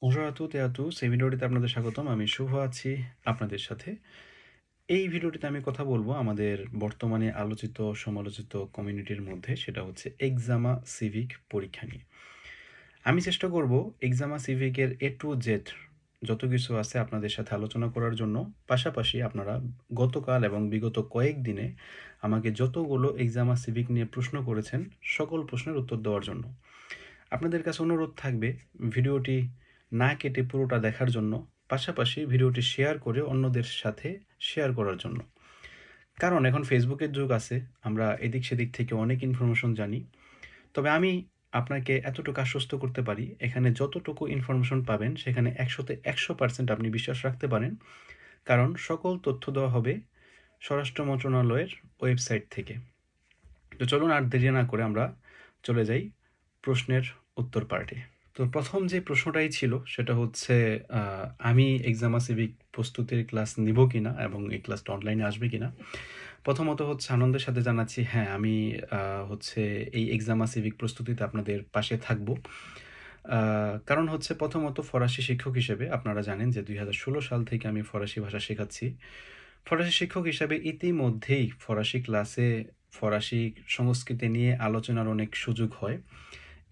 Bonjour à toutes et à tous। এই ভিডিওটিতে আপনাদের স্বাগতম। আমি শুভ আছি আপনাদের সাথে। এই ভিডিওটিতে আমি কথা বলবো আমাদের বর্তমানে আলোচিত সমালোচিত কমিউনিটির মধ্যে সেটা হচ্ছে এক্সামা সিভিক পরীক্ষা নিয়ে। আমি চেষ্টা করব এক্সামা সিভিকের A to Z যত কিছু আছে আপনাদের সাথে আলোচনা করার জন্য। পাশাপাশি আপনারা গতকাল এবং বিগত কয়েকদিনে আমাকে যতগুলো এক্সামা সিভিক নিয়ে প্রশ্ন করেছেন সকল প্রশ্নের উত্তর দেওয়ার জন্য। আপনাদের কাছে অনুরোধ থাকবে ভিডিওটি না কেটে পুরোটা দেখার জন্য, পাশাপাশি ভিডিওটি শেয়ার করে অন্যদের সাথে শেয়ার করার জন্য। কারণ এখন ফেসবুকের যুগ আছে, আমরা এদিক সেদিক থেকে অনেক ইনফরমেশন জানি। তবে আমি আপনাকে এতটুকু আশ্বস্ত করতে পারি, এখানে যতটুকু ইনফরমেশন পাবেন সেখানে 100-তে 100% আপনি বিশ্বাস রাখতে পারেন। কারণ সকল তথ্য দেওয়া হবে স্বরাষ্ট্র মন্ত্রণালয়ের ওয়েবসাইট থেকে। তো চলুন আর দেরি না করে আমরা চলে যাই প্রশ্নের উত্তর পার্টে। তো প্রথম যে প্রশ্নটাই ছিল সেটা হচ্ছে আমি এক্সামা সিভিক প্রস্তুতির ক্লাস নিব কিনা এবং এই ক্লাসটা অনলাইনে আসবে কিনা। প্রথমত হচ্ছে আনন্দের সাথে জানাচ্ছি হ্যাঁ, আমি হচ্ছে এই এক্সামা সিভিক প্রস্তুতিতে আপনাদের পাশে থাকব। কারণ হচ্ছে প্রথমত ফরাসি শিক্ষক হিসেবে আপনারা জানেন যে 2016 সাল থেকে আমি ফরাসি ভাষা শেখাচ্ছি। ফরাসি শিক্ষক হিসাবে ইতিমধ্যেই ফরাসি ক্লাসে ফরাসি সংস্কৃতি নিয়ে আলোচনার অনেক সুযোগ হয়।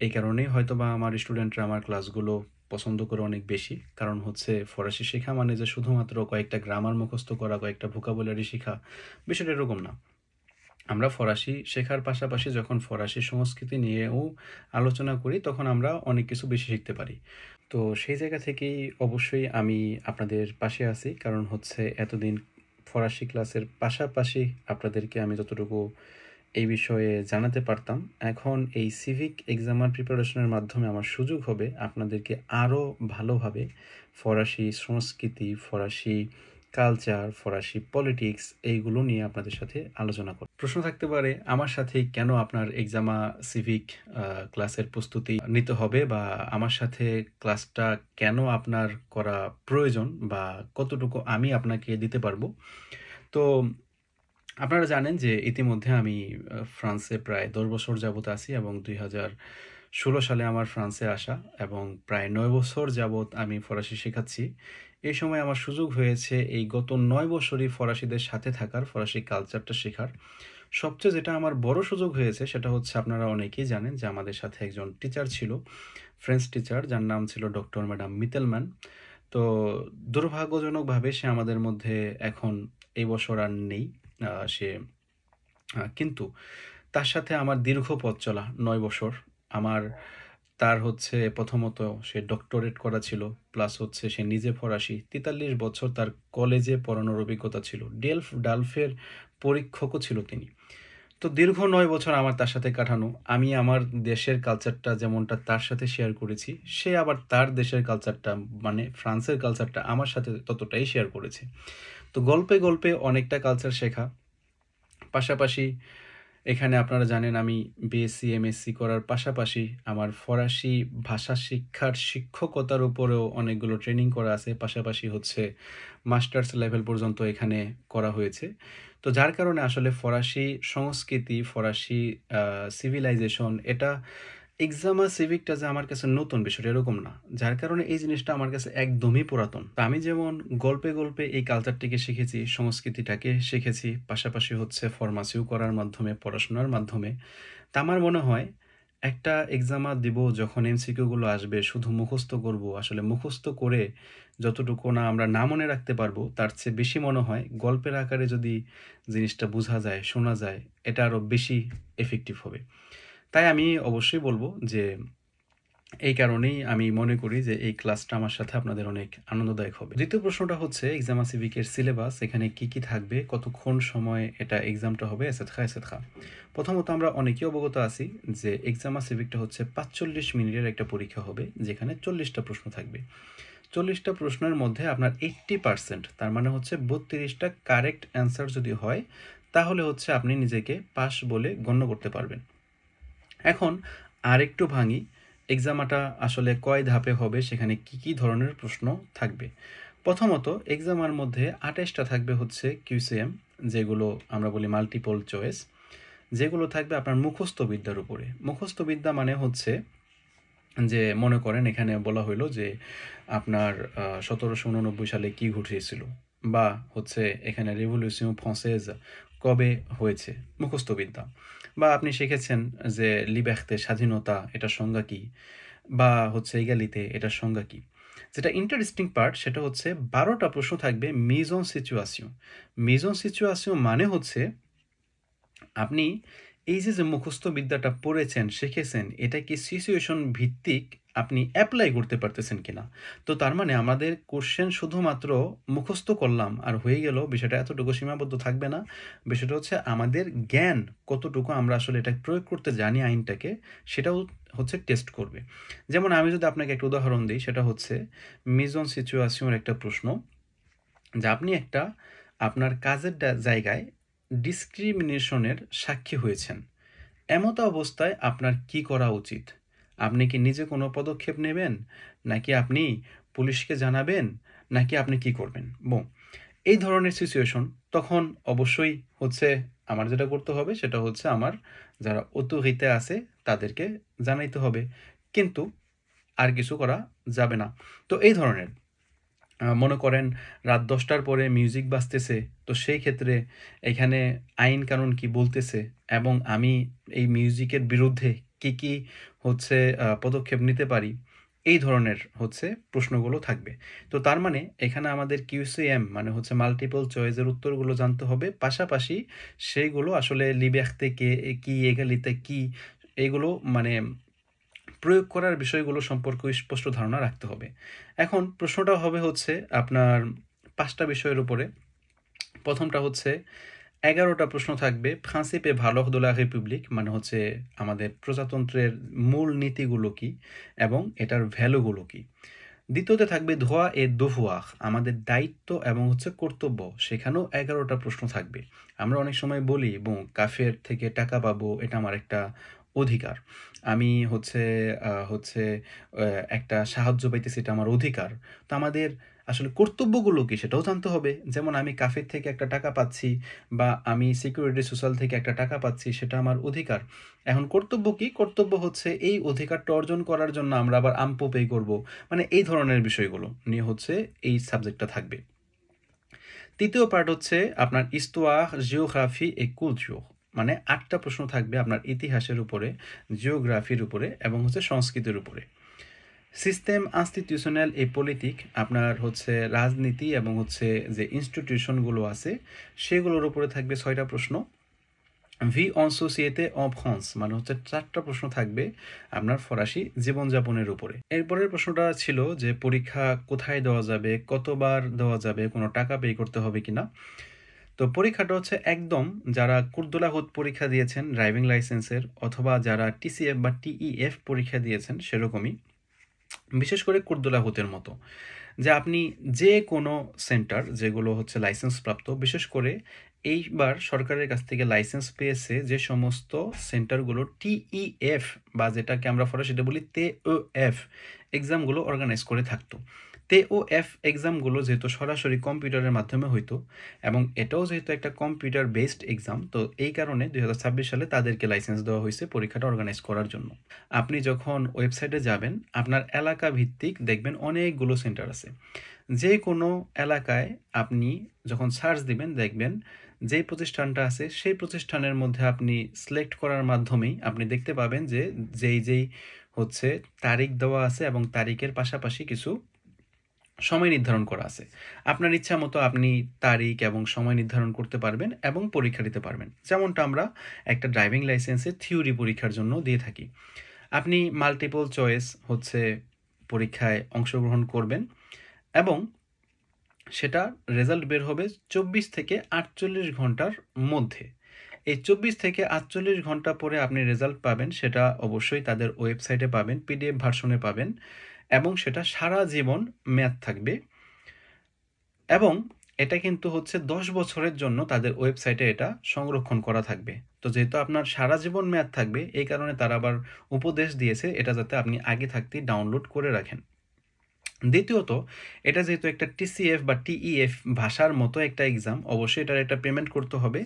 এই কারণেই হয়তোবা আমার স্টুডেন্টরা আমার ক্লাসগুলো পছন্দ করে অনেক বেশি। কারণ হচ্ছে ফরাসি শেখা মানে যে শুধুমাত্র কয়েকটা গ্রামার মুখস্থ করা, কয়েকটা ভোকাবুলারি শেখা, বিষয়টা এরকম না। আমরা ফরাসি শেখার পাশাপাশি যখন ফরাসি সংস্কৃতি নিয়েও আলোচনা করি তখন আমরা অনেক কিছু বেশি শিখতে পারি। তো সেই জায়গা থেকেই অবশ্যই আমি আপনাদের পাশে আছি। কারণ হচ্ছে এতদিন ফরাসি ক্লাসের পাশাপাশি আপনাদেরকে আমি যতটুকু এই বিষয়ে জানাতে পারতাম, এখন এই সিভিক এক্সামের প্রিপারেশনের মাধ্যমে আমার সুযোগ হবে আপনাদেরকে আরও ভালোভাবে ফরাসি সংস্কৃতি, ফরাসি কালচার, ফরাসি পলিটিক্স এইগুলো নিয়ে আপনাদের সাথে আলোচনা করা। প্রশ্ন থাকতে পারে আমার সাথে কেন আপনার এক্সামা সিভিক ক্লাসের প্রস্তুতি নিতে হবে, বা আমার সাথে ক্লাসটা কেন আপনার করা প্রয়োজন, বা কতটুকু আমি আপনাকে দিতে পারবো। তো আপনারা জানেন যে ইতিমধ্যে আমি ফ্রান্সে প্রায় 10 বছর যাবত আছি এবং 2016 সালে আমার ফ্রান্সে আসা, এবং প্রায় 9 বছর যাবত আমি ফরাসি শেখাচ্ছি। এই সময় আমার সুযোগ হয়েছে এই গত 9 বছরই ফরাসিদের সাথে থাকার, ফরাসি কালচারটা শেখার। সবচেয়ে যেটা আমার বড় সুযোগ হয়েছে সেটা হচ্ছে আপনারা অনেকেই জানেন যে আমাদের সাথে একজন টিচার ছিল, ফ্রেঞ্চ টিচার, যার নাম ছিল ডক্টর ম্যাডাম মিতেলম্যান। তো দুর্ভাগ্যজনকভাবে সে আমাদের মধ্যে এখন এই বছর আর নেই। সে কিন্তু তার সাথে আমার দীর্ঘ পথ চলা 9 বছর। আমার তার হচ্ছে প্রথমত সে ডক্টরেট করা ছিল, প্লাস হচ্ছে সে নিজে ফরাসি। 43 বছর তার কলেজে পড়ানোর অভিজ্ঞতা ছিল। ডালফের পরীক্ষকও ছিল তিনি। তো দীর্ঘ 9 বছর আমার তার সাথে কাটানো। আমি আমার দেশের কালচারটা যেমনটা তার সাথে শেয়ার করেছি, সে আবার তার দেশের কালচারটা মানে ফ্রান্সের কালচারটা আমার সাথে ততটাই শেয়ার করেছে। তো গল্পে, গল্পে অনেকটা কালচার শেখা। পাশাপাশি এখানে আপনারা জানেন আমি বিএসসি, এমএসসি করার পাশাপাশি আমার ফরাসি ভাষা শিক্ষার শিক্ষকতার উপরেও অনেকগুলো ট্রেনিং করা আছে। পাশাপাশি হচ্ছে মাস্টার্স লেভেল পর্যন্ত এখানে করা হয়েছে। তো যার কারণে আসলে ফরাসি সংস্কৃতি, ফরাসি সিভিলাইজেশন এটা এক্সামা সিভিকটা যে আমার কাছে নতুন বিষয়টা এরকম না। যার কারণে এই জিনিসটা আমার কাছে একদমই পুরাতন। তো আমি যেমন গল্পে, গল্পে এই কালচারটিকে শিখেছি, সংস্কৃতিটাকে শিখেছি, পাশাপাশি হচ্ছে ফর্মাসিও করার মাধ্যমে, পড়াশোনার মাধ্যমে। তা আমার মনে হয় একটা এক্সামা দিব, যখন এমসিকিউ গুলো আসবে শুধু মুখস্থ করব। আসলে মুখস্থ করে যতটুকু না আমরা না মনে রাখতে পারবো, তার চেয়ে বেশি মনে হয় গল্পের আকারে যদি জিনিসটা বোঝা যায়, শোনা যায়, এটা আরো বেশি এফেক্টিভ হবে। তাই আমি অবশ্যই বলবো যে এই কারণেই আমি মনে করি যে এই ক্লাসটা আমার সাথে আপনাদের অনেক আনন্দদায়ক হবে। দ্বিতীয় প্রশ্নটা হচ্ছে এক্সামা সিভিকের সিলেবাস, এখানে কি কি থাকবে, কতক্ষণ সময় এটা এক্সামটা হবে, এসেটখা এসেটখা। প্রথমত আমরা অনেকেই অবগত আছি যে এক্সামা সিভিকটা হচ্ছে 45 মিনিটের একটা পরীক্ষা হবে, যেখানে 40টা প্রশ্ন থাকবে। 40টা প্রশ্নের মধ্যে আপনার 80%, তার মানে হচ্ছে 32টা কারেক্ট অ্যান্সার যদি হয়, তাহলে হচ্ছে আপনি নিজেকে পাস বলে গণ্য করতে পারবেন। এখন আরেকটু ভাঙি, এক্সামাটা আসলে কয় ধাপে হবে, সেখানে কি কি ধরনের প্রশ্ন থাকবে। প্রথমত এক্সামের মধ্যে 28টা থাকবে হচ্ছে কিউসিএম, যেগুলো আমরা বলি মাল্টিপল চয়েস, যেগুলো থাকবে আপনার মুখস্থ বিদ্যার উপরে। মুখস্থ বিদ্যা মানে হচ্ছে যে মনে করেন এখানে বলা হইলো যে আপনার ১৭৮৯ সালে কি ঘটেছিল, বা হচ্ছে এখানে রেভলিউশন ফ্রান্সেজ কবে হয়েছে, মুখস্থবিদ্যা। বা আপনি শিখেছেন যে লিবার্তে স্বাধীনতা এটার সংজ্ঞা কি, বা হচ্ছে ইগালিতে এটার সংজ্ঞা কি। যেটা ইন্টারেস্টিং পার্ট সেটা হচ্ছে ১২টা প্রশ্ন থাকবে মিজ অন সিচুয়েশন। মিজ অন সিচুয়েশন মানে হচ্ছে আপনি এই যে মুখস্থ বিদ্যাটা পড়েছেন, শিখেছেন, এটা কি সিচুয়েশন ভিত্তিক আপনি এপ্লাই করতে পারতেছেন কিনা। তো তার মানে আমাদের কোশ্চেন শুধুমাত্র মুখস্থ করলাম আর হয়ে গেল, বিষয়টা এতটুকু সীমাবদ্ধ থাকবে না। বিষয়টা হচ্ছে আমাদের জ্ঞান কতটুকু আমরা আসলে এটা প্রয়োগ করতে জানি আইনটাকে, সেটাও হচ্ছে টেস্ট করবে। যেমন আমি যদি আপনাকে একটা উদাহরণ দিই, সেটা হচ্ছে মিজন সিচুয়েশনের একটা প্রশ্ন, যে আপনি একটা আপনার কাজের জায়গায় ডিসক্রিমিনেশনের সাক্ষী হয়েছেন। এমতো অবস্থায় আপনার কি করা উচিত? আপনি কি নিজে কোনো পদক্ষেপ নেবেন? নাকি আপনি পুলিশকে জানাবেন? নাকি আপনি কি করবেন? এই ধরনের সিচুয়েশন, তখন অবশ্যই হচ্ছে আমার যেটা করতে হবে সেটা হচ্ছে আমার যারা অথরিতে আছে তাদেরকে জানাইতে হবে। কিন্তু আর কিছু করা যাবে না। তো এই ধরনের মনে করেন রাত ১০টার পরে মিউজিক বাজতেছে, তো সেই ক্ষেত্রে এখানে আইন কানুন কি বলতেছে, এবং আমি এই মিউজিকের বিরুদ্ধে কি কি হচ্ছে পদক্ষেপ নিতে পারি, এই ধরনের হচ্ছে প্রশ্নগুলো থাকবে। তো তার মানে এখানে আমাদের কিউসিএম মানে হচ্ছে মাল্টিপল চয়েসের উত্তরগুলো জানতে হবে, পাশাপাশি সেইগুলো আসলে লিব্যাখতে কে কি, এগালিতে কি, এগুলো মানে প্রয়োগ করার বিষয়গুলো সম্পর্কে স্পষ্ট ধারণা রাখতে হবে। এখন প্রশ্নটা হবে হচ্ছে আপনার ৫টা বিষয়ের উপরে। প্রথমটা হচ্ছে ১১টা প্রশ্ন থাকবে প্রিন্সিপে ভালর de la রিপাবলিক, মানে হচ্ছে আমাদের প্রজাতন্ত্রের মূল নীতিগুলো কি এবং এটার ভ্যালুগুলো কি। দ্বিতীয়তে থাকবে droit et devoir, আমাদের দায়িত্ব এবং হচ্ছে কর্তব্য, সেখানেও ১১টা প্রশ্ন থাকবে। আমরা অনেক সময় বলি কাফের থেকে টাকা পাবো, এটা আমার একটা অধিকার। আমি হচ্ছে একটা সাহায্য পাইতেছি, এটা আমার অধিকার। তো আমাদের আসলে কর্তব্যগুলো কি সেটাও জানতে হবে। যেমন আমি কাফের থেকে একটা টাকা পাচ্ছি, বা আমি সিকিউরিটি সোশ্যাল থেকে একটা টাকা পাচ্ছি, সেটা আমার অধিকার। এখন কর্তব্য কি? কর্তব্য হচ্ছে এই অধিকারটা অর্জন করার জন্য আমরা আবার আম্পো পে করব। মানে এই ধরনের বিষয়গুলো নিয়ে হচ্ছে এই সাবজেক্টটা থাকবে। তৃতীয় পার্ট হচ্ছে আপনার ইস্তোয়ার, জিওগ্রাফি এ কুলচার, মানে ৮টা প্রশ্ন থাকবে আপনার ইতিহাসের উপরে, জিওগ্রাফির উপরে এবং হচ্ছে সংস্কৃতির উপরে। সিস্টেম ইনস্টিটিউশনাল এ পলিটিক, আপনার হচ্ছে রাজনীতি এবং হচ্ছে যে ইনস্টিটিউশনগুলো আছে সেগুলোর উপরে থাকবে ৬টা প্রশ্ন। ভি অন সোসিয়েতে অন ফ্রান্স, মানে হচ্ছে ৪টা প্রশ্ন থাকবে আপনার ফরাসি জীবনযাপনের উপরে। এরপরের প্রশ্নটা ছিল যে পরীক্ষা কোথায় দেওয়া যাবে, কতবার দেওয়া যাবে, কোনো টাকা পে করতে হবে কিনা। তো পরীক্ষাটা হচ্ছে একদম যারা কুর্দুলাহুদ পরীক্ষা দিয়েছেন ড্রাইভিং লাইসেন্সের, অথবা যারা টিসিএফ বা টিইএফ পরীক্ষা দিয়েছেন সেরকমই, বিশেষ করে কুর্দুলাহুতের মতো, যে আপনি যে কোনো সেন্টার যেগুলো হচ্ছে লাইসেন্স প্রাপ্ত, বিশেষ করে এইবার সরকারের কাছ থেকে লাইসেন্স পেয়েছে যে সমস্ত সেন্টারগুলো টিইএফ, বা যেটাকে আমরা ফরাসিতে বলি তেওএফ এক্সামগুলো অর্গানাইজ করে থাকতো। তেওএফ এক্সামগুলো যেহেতু সরাসরি কম্পিউটারের মাধ্যমে হইতো, এবং এটাও যেহেতু একটা কম্পিউটার বেসড এক্সাম, তো এই কারণে ২০২৬ সালে তাদেরকে লাইসেন্স দেওয়া হয়েছে পরীক্ষাটা অর্গানাইজ করার জন্য। আপনি যখন ওয়েবসাইটে যাবেন, আপনার এলাকা ভিত্তিক দেখবেন অনেকগুলো সেন্টার আছে। যে কোনো এলাকায় আপনি যখন সার্চ দিবেন, দেখবেন যেই প্রতিষ্ঠানটা আছে সেই প্রতিষ্ঠানের মধ্যে আপনি সিলেক্ট করার মাধ্যমেই আপনি দেখতে পাবেন যে যেই হচ্ছে তারিখ দেওয়া আছে, এবং তারিখের পাশাপাশি কিছু সময় নির্ধারণ করা আছে। আপনার ইচ্ছা মতো আপনি তারিখ এবং সময় নির্ধারণ করতে পারবেন এবং পরীক্ষা দিতে পারবেন, যেমনটা আমরা একটা ড্রাইভিং লাইসেন্সের থিওরি পরীক্ষার জন্য দিয়ে থাকি। আপনি মাল্টিপল চয়েস হচ্ছে পরীক্ষায় অংশগ্রহণ করবেন, এবং সেটার রেজাল্ট বের হবে ২৪ থেকে ৪৮ ঘন্টার মধ্যে। এই ২৪ থেকে ৪৮ ঘন্টা পরে আপনি রেজাল্ট পাবেন, সেটা অবশ্যই তাদের ওয়েবসাইটে পাবেন, পিডিএফ ভার্সনে পাবেন, এবং সেটা সারা জীবন মেয়াদ থাকবে। এবং এটা কিন্তু হচ্ছে ১০ বছরের জন্য তাদের ওয়েবসাইটে এটা সংরক্ষণ করা থাকবে। তো যেহেতু আপনার সারা জীবন মেয়াদ থাকবে, এই কারণে তারা আবার উপদেশ দিয়েছে এটা যাতে আপনি আগে থাকতেই ডাউনলোড করে রাখেন। দ্বিতীয়ত, এটা যেহেতু একটা টিসিএফ বা টিইএফ ভাষার মতো একটা এক্সাম, অবশ্যই এটার একটা পেমেন্ট করতে হবে।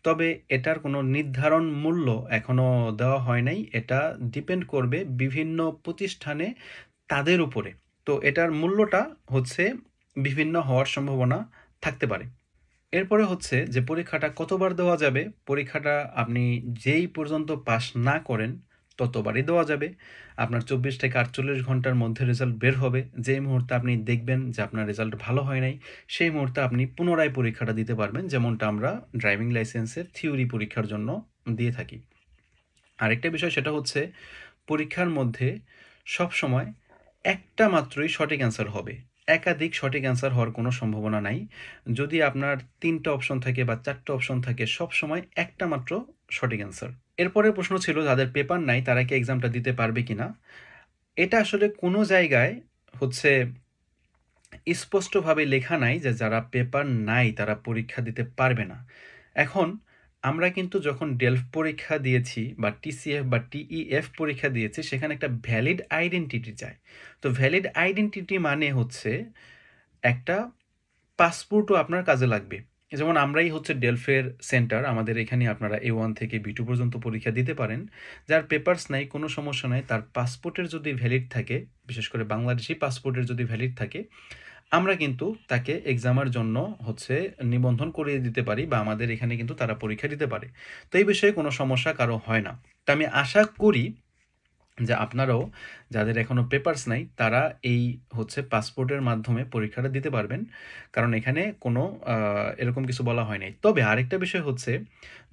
তবে এটার কোনো নির্ধারণ মূল্য এখনও দেওয়া হয় নাই। এটা ডিপেন্ড করবে বিভিন্ন প্রতিষ্ঠানে তাদের উপরে। তো এটার মূল্যটা হচ্ছে বিভিন্ন হওয়ার সম্ভাবনা থাকতে পারে। এরপরে হচ্ছে যে পরীক্ষাটা কতবার দেওয়া যাবে, পরীক্ষাটা আপনি যেই পর্যন্ত পাস না করেন ততবারই দেওয়া যাবে। আপনার 24 থেকে 48 ঘন্টার মধ্যে রেজাল্ট বের হবে। যেই মুহূর্তে আপনি দেখবেন যে আপনার রেজাল্ট ভালো হয় নাই, সেই মুহূর্তে আপনি পুনরায় পরীক্ষাটা দিতে পারবেন, যেমনটা আমরা ড্রাইভিং লাইসেন্সের থিওরি পরীক্ষার জন্য দিয়ে থাকি। আরেকটা বিষয় সেটা হচ্ছে পরীক্ষার মধ্যে সবসময় একটা মাত্রই সঠিক অ্যান্সার হবে। একাধিক সঠিক অ্যান্সার হওয়ার কোনো সম্ভাবনা নাই। যদি আপনার ৩টা অপশন থাকে বা ৪টা অপশন থাকে, সবসময় একটা মাত্র সঠিক অ্যান্সার। এরপরের প্রশ্ন ছিল যাদের পেপার নাই তারা কি এক্সামটা দিতে পারবে কিনা। এটা আসলে কোনো জায়গায় হচ্ছে স্পষ্টভাবে লেখা নাই যে যারা পেপার নাই তারা পরীক্ষা দিতে পারবে না। এখন আমরা কিন্তু যখন ডেলফ পরীক্ষা দিয়েছি বা টিসিএফ বা টিইএফ পরীক্ষা দিয়েছি, সেখানে একটা ভ্যালিড আইডেন্টিটি চায়। তো ভ্যালিড আইডেন্টিটি মানে হচ্ছে একটা পাসপোর্টও আপনার কাজে লাগবে। যেমন আমরাই হচ্ছে ডেলফের সেন্টার, আমাদের এখানে আপনারা A1 থেকে B2 পর্যন্ত পরীক্ষা দিতে পারেন। যার পেপারস নাই কোনো সমস্যা নাই, তার পাসপোর্টের যদি ভ্যালিড থাকে, বিশেষ করে বাংলাদেশি পাসপোর্টের যদি ভ্যালিড থাকে, আমরা কিন্তু তাকে এক্সামের জন্য হচ্ছে নিবন্ধন করিয়ে দিতে পারি বা আমাদের এখানে কিন্তু তারা পরীক্ষা দিতে পারে। তো এই বিষয়ে কোনো সমস্যা কারো হয় না। তো আমি আশা করি যে আপনারাও যাদের এখনও পেপারস নাই তারা এই হচ্ছে পাসপোর্টের মাধ্যমে পরীক্ষাটা দিতে পারবেন, কারণ এখানে কোনো এরকম কিছু বলা হয় নাই। তবে আরেকটা বিষয় হচ্ছে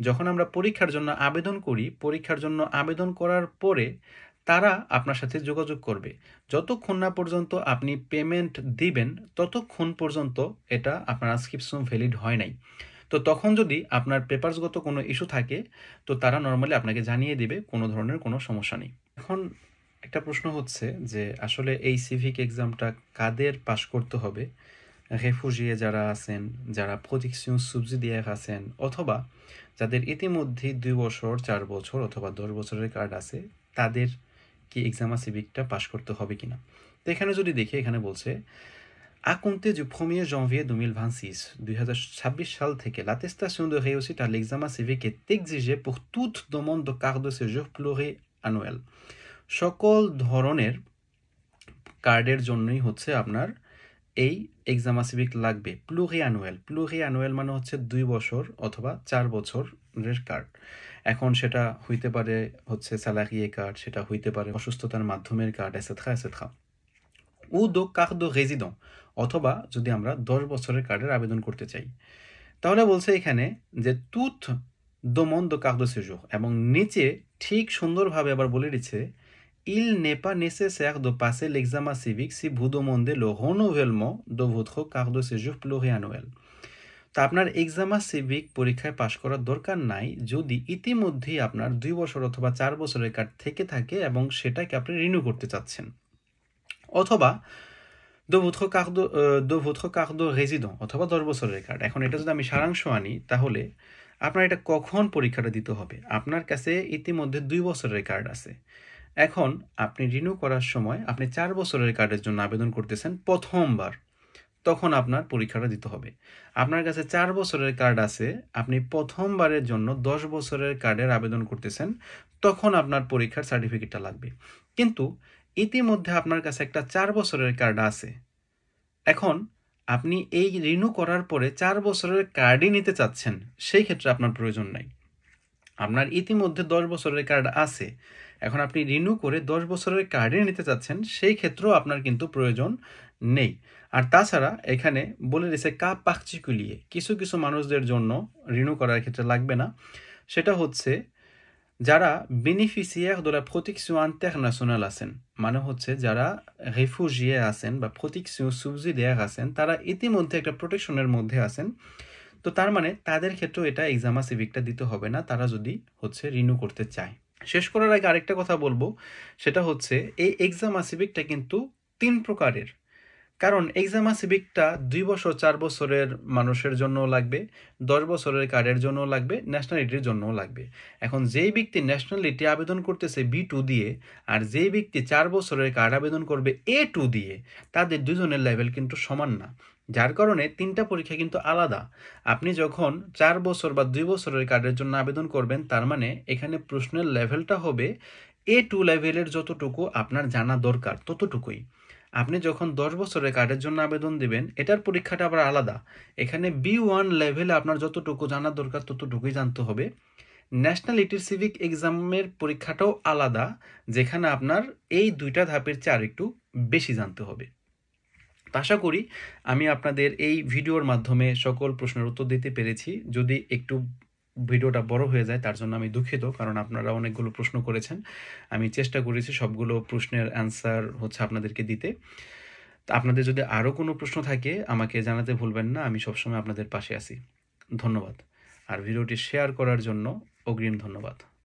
যখন আমরা পরীক্ষার জন্য আবেদন করি, পরীক্ষার জন্য আবেদন করার পরে তারা আপনার সাথে যোগাযোগ করবে। যতক্ষণ না পর্যন্ত আপনি পেমেন্ট দিবেন ততক্ষণ পর্যন্ত এটা আপনার আনস্ক্রিপশন ভ্যালিড হয় নাই। তো তখন যদি আপনার পেপারসগত কোনো ইস্যু থাকে তো তারা নর্মালি আপনাকে জানিয়ে দিবে, কোনো ধরনের কোনো সমস্যা নেই। এখন একটা প্রশ্ন হচ্ছে যে আসলে এই সিভিক এক্সামটা কাদের পাশ করতে হবে। রেফুজিয়ে যারা আছেন, যারা প্রোটেকশন সুবসিডিয়ার আছেন, অথবা যাদের ইতিমধ্যেই 2 বছর 4 বছর অথবা 10 বছরের কার্ড আছে, তাদের কি এক্সামা সিভিকটা পাশ করতে হবে কিনা। তো এখানে যদি দেখি, এখানে বলছে à compter du 1er janvier 2026, 2026 সাল থেকে l'attestation de réussite à l'examen civique est exigée pour toute demande de carte de séjour pluriannuel। সকল ধরনের কার্ডের জন্যই হচ্ছে আপনার এই এক্সামা সিভিক লাগবে। প্লুরিঅ্যানুয়াল মানে হচ্ছে 2 বছর অথবা 4 বছরের কার্ড। এখন সেটা হইতে পারে হচ্ছে স্যালারিয়ে কার্ড, সেটা হইতে পারে অসুস্থতার মাধ্যমের কার্ড, এটসেট্রা এটসেট্রা। ও দো কার্ড দো রেজিডেন্ট, অথবা যদি আমরা 10 বছরের কার্ডের আবেদন করতে চাই, তাহলে বলছে এখানে যে তুথ দোমন দো কার্ড দো séjour, এবং নিচে ঠিক সুন্দরভাবে আবার বলে দিচ্ছে il n'est pas nécessaire de passer l'examen civique si vous demandez le renouvellement de votre carte de séjour pluriannuel। তা আপনার এক্সামা সিভিক পরীক্ষায় পাশ করার দরকার নাই যদি ইতিমধ্যেই আপনার 2 বছর অথবা 4 বছরের কার্ড থেকে থাকে এবং সেটাকে আপনি রিনিউ করতে চাচ্ছেন, অথবা de votre carte de résident, অথবা 10 বছরের কার্ড। এখন এটা যদি আমি সারাংশ আনি তাহলে আপনার এটা কখন পরীক্ষাটা দিতে হবে। আপনার কাছে ইতিমধ্যে 2 বছরের কার্ড আছে। এখন আপনি রিনিউ করার সময় আপনি 4 বছরের কার্ডের জন্য আবেদন করতেছেন প্রথমবার, তখন আপনার পরীক্ষাটা দিতে হবে। আপনার কাছে 4 বছরের কার্ড আছে, আপনি প্রথমবারের জন্য 10 বছরের কার্ডের আবেদন করতেছেন, তখন আপনার পরীক্ষার সার্টিফিকেটটা লাগবে। কিন্তু ইতিমধ্যে আপনার কাছে একটা 4 বছরের কার্ড আছে, এখন আপনি এই রিনিউ করার পরে 4 বছরের কার্ডই নিতে চাচ্ছেন, সেই ক্ষেত্রে আপনার প্রয়োজন নাই। আপনার ইতিমধ্যে 10 বছরের কার্ড আছে, এখন আপনি রিনিউ করে 10 বছরের কার্ডই নিতে চাচ্ছেন, সেই ক্ষেত্রেও আপনার কিন্তু প্রয়োজন নেই। আর তাছাড়া এখানে বলে দিয়েছে কা পার্টিকুলিয়ে, কিছু কিছু মানুষদের জন্য রিনিউ করার ক্ষেত্রে লাগবে না। সেটা হচ্ছে যারা বেনিফিসিয়ার de la protection internationale আছেন, মানে হচ্ছে যারা রেফুজিয়ে আছেন বা প্রোটেকশন সুবসিডিয়ার আছেন, তারা ইতিমধ্যে একটা প্রোটেকশনের মধ্যে আছেন। তো তার মানে তাদের ক্ষেত্রেও এটা এক্সামা সিভিকটা দিতে হবে না, তারা যদি হচ্ছে রিনিউ করতে চায়। শেষ করার আগে আরেকটা কথা বলবো, সেটা হচ্ছে এই এক্সামা সিভিকটা কিন্তু 3 প্রকারের। কারণ এক্সামা সিভিকটা 2 বছর 4 বছরের মানুষের জন্যও লাগবে, 10 বছরের কার্ডের জন্যও লাগবে, ন্যাশনালিটির জন্যও লাগবে। এখন যেই ব্যক্তি ন্যাশনালিটি আবেদন করতেছে B2 দিয়ে আর যেই ব্যক্তি 4 বছরের কার্ড আবেদন করবে A2 দিয়ে, তাদের দুজনের লেভেল কিন্তু সমান না। যার কারণে 3টা পরীক্ষা কিন্তু আলাদা। আপনি যখন 4 বছর বা 2 বছরের কার্ডের জন্য আবেদন করবেন, তার মানে এখানে প্রশ্নের লেভেলটা হবে A2 লেভেলের যতটুকু আপনার জানা দরকার ততটুকুই। আপনি যখন 10 বছরের কার্ডের জন্য আবেদন দিবেন, এটার পরীক্ষাটা আবার আলাদা। এখানে B1 লেভেলে আপনার যতটুকু জানা দরকার ততটুকুই জানতে হবে। ন্যাশনালিটির সিভিক এক্সামের পরীক্ষাটাও আলাদা, যেখানে আপনার এই 2টা ধাপের চেয়ে আরেকটু বেশি জানতে হবে। তো আশা করি আমি আপনাদের এই ভিডিওর মাধ্যমে সকল প্রশ্নের উত্তর দিতে পেরেছি। যদি একটু ভিডিওটা বড় হয়ে যায় তার জন্য আমি দুঃখিত, কারণ আপনারা অনেকগুলো প্রশ্ন করেছেন। আমি চেষ্টা করেছি সবগুলো প্রশ্নের অ্যান্সার হচ্ছে আপনাদেরকে দিতে। তো আপনাদের যদি আরও কোনো প্রশ্ন থাকে আমাকে জানাতে ভুলবেন না, আমি সবসময় আপনাদের পাশে আছি। ধন্যবাদ। আর ভিডিওটি শেয়ার করার জন্য অগ্রিম ধন্যবাদ।